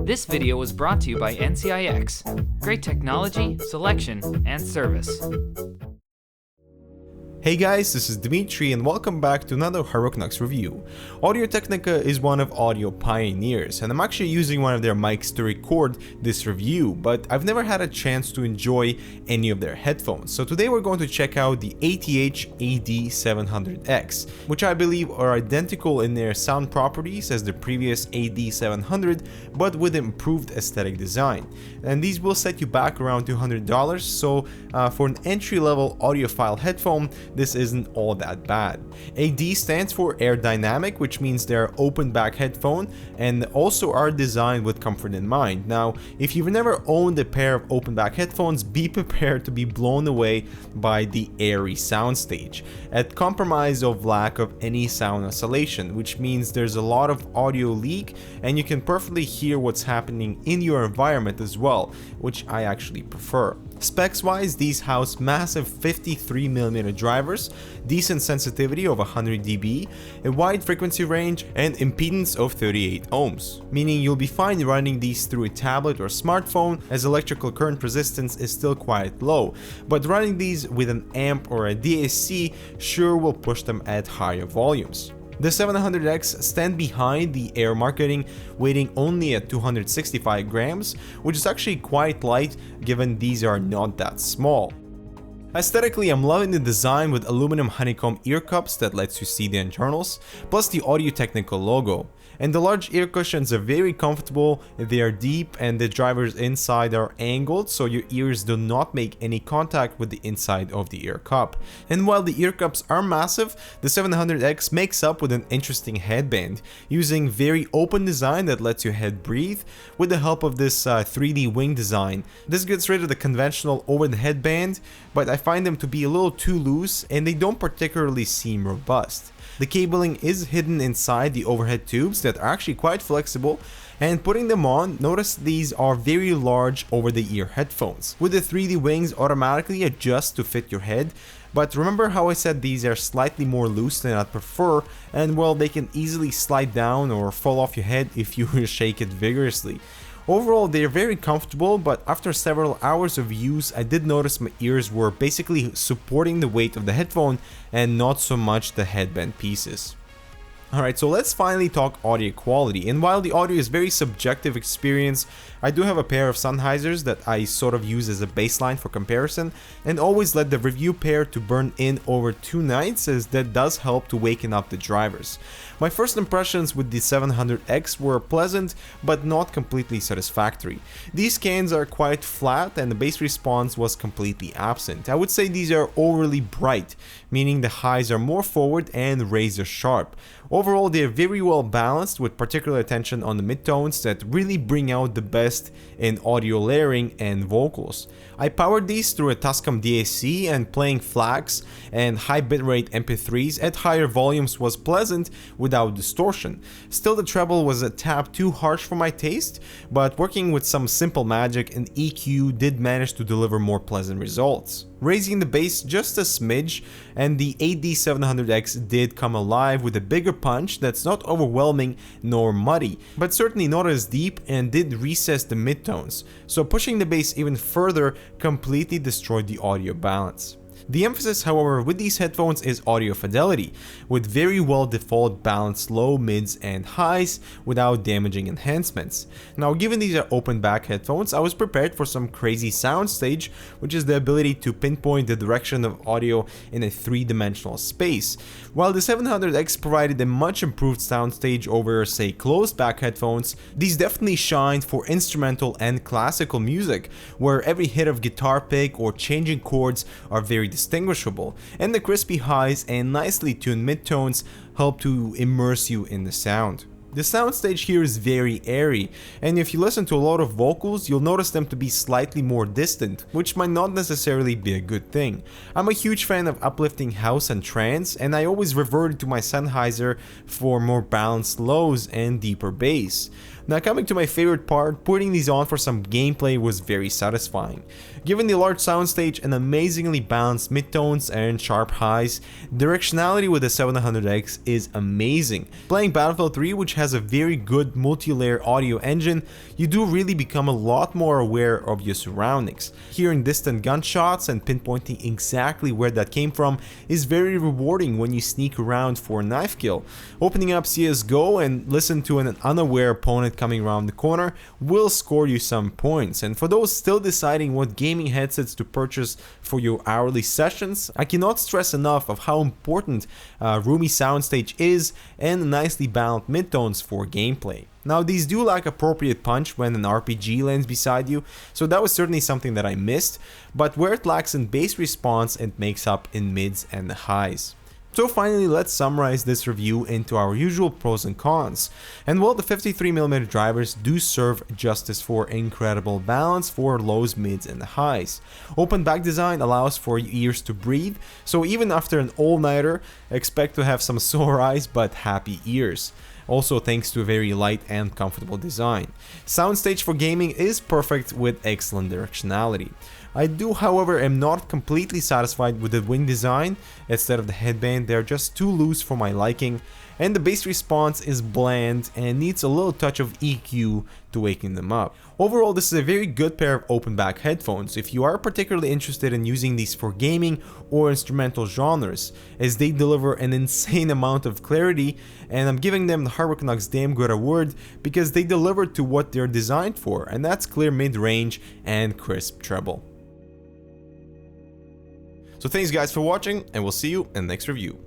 This video was brought to you by NCIX. Great technology, selection, and service. Hey guys, this is Dimitri and welcome back to another Haruknux review. Audio-Technica is one of audio pioneers and I'm actually using one of their mics to record this review, but I've never had a chance to enjoy any of their headphones. So today we're going to check out the ATH-AD700x, which I believe are identical in their sound properties as the previous AD700, but with improved aesthetic design. And these will set you back around $200, so for an entry-level audiophile headphone, this isn't all that bad. AD stands for aerodynamic, which means they're open back headphone and also are designed with comfort in mind. Now, if you've never owned a pair of open back headphones, be prepared to be blown away by the airy soundstage, at compromise of lack of any sound oscillation, which means there's a lot of audio leak and you can perfectly hear what's happening in your environment as well, which I actually prefer. Specs wise, these house massive 53mm drivers, decent sensitivity of 100 dB, a wide frequency range, and impedance of 38 ohms, meaning you'll be fine running these through a tablet or smartphone as electrical current resistance is still quite low, but running these with an amp or a DAC sure will push them at higher volumes. The 700X stand behind the Air marketing, weighing only at 265 grams, which is actually quite light given these are not that small. Aesthetically, I'm loving the design with aluminum honeycomb ear cups that lets you see the internals, plus the Audio-Technica logo. And the large ear cushions are very comfortable, they are deep and the drivers inside are angled so your ears do not make any contact with the inside of the ear cup. And while the ear cups are massive, the 700X makes up with an interesting headband, using very open design that lets your head breathe with the help of this 3D wing design. This gets rid of the conventional over the headband, but I find them to be a little too loose and they don't particularly seem robust. The cabling is hidden inside the overhead tubes that are actually quite flexible, and putting them on, notice these are very large over-the-ear headphones, with the 3D wings automatically adjust to fit your head. But remember how I said these are slightly more loose than I'd prefer, and well, they can easily slide down or fall off your head if you shake it vigorously. Overall, they are very comfortable, but after several hours of use, I did notice my ears were basically supporting the weight of the headphone and not so much the headband pieces. Alright, so let's finally talk audio quality, and while the audio is very subjective experience, I do have a pair of Sennheisers that I sort of use as a baseline for comparison, and always let the review pair to burn in over 2 nights, as that does help to waken up the drivers. My first impressions with the 700X were pleasant, but not completely satisfactory. These cans are quite flat and the bass response was completely absent. I would say these are overly bright, meaning the highs are more forward and razor sharp. Overall, they are very well balanced with particular attention on the midtones that really bring out the best in audio layering and vocals. I powered these through a Tascam DAC, and playing FLACs and high bitrate MP3s at higher volumes was pleasant without distortion. Still, the treble was a tad too harsh for my taste, but working with some simple magic and EQ did manage to deliver more pleasant results. Raising the bass just a smidge, and the AD700X did come alive with a bigger punch that's not overwhelming nor muddy, but certainly not as deep, and did recess the midtones, so pushing the bass even further completely destroyed the audio balance. The emphasis, however, with these headphones is audio fidelity, with very well default balanced low, mids, and highs without damaging enhancements. Now, given these are open back headphones, I was prepared for some crazy soundstage, which is the ability to pinpoint the direction of audio in a 3-dimensional space. While the 700X provided a much improved soundstage over, say, closed back headphones, these definitely shined for instrumental and classical music, where every hit of guitar pick or changing chords are very distinguishable, and the crispy highs and nicely tuned midtones help to immerse you in the sound. The soundstage here is very airy, and if you listen to a lot of vocals, you'll notice them to be slightly more distant, which might not necessarily be a good thing. I'm a huge fan of uplifting house and trance, and I always reverted to my Sennheiser for more balanced lows and deeper bass. Now coming to my favorite part, putting these on for some gameplay was very satisfying. Given the large soundstage and amazingly balanced midtones and sharp highs, directionality with the 700X is amazing. Playing Battlefield 3, which has a very good multi-layer audio engine, you do really become a lot more aware of your surroundings. Hearing distant gunshots and pinpointing exactly where that came from is very rewarding when you sneak around for a knife kill. Opening up CSGO and listen to an unaware opponent coming around the corner will score you some points. And for those still deciding what gaming headsets to purchase for your hourly sessions, I cannot stress enough of how important roomy soundstage is and nicely balanced midtones for gameplay. Now these do lack appropriate punch when an RPG lands beside you, so that was certainly something that I missed, but where it lacks in bass response, it makes up in mids and highs. So finally, let's summarize this review into our usual pros and cons. And well, the 53mm drivers do serve justice for incredible balance for lows, mids and highs. Open back design allows for your ears to breathe, so even after an all-nighter, expect to have some sore eyes but happy ears. Also thanks to a very light and comfortable design. Soundstage for gaming is perfect with excellent directionality. I do, however, am not completely satisfied with the wing design. Instead of the headband, they're just too loose for my liking, and the bass response is bland and needs a little touch of EQ to waken them up. Overall, this is a very good pair of open back headphones if you are particularly interested in using these for gaming or instrumental genres, as they deliver an insane amount of clarity, and I'm giving them the Hardware Canucks damn good award because they deliver to what they're designed for, and that's clear mid-range and crisp treble. So thanks guys for watching, and we'll see you in the next review.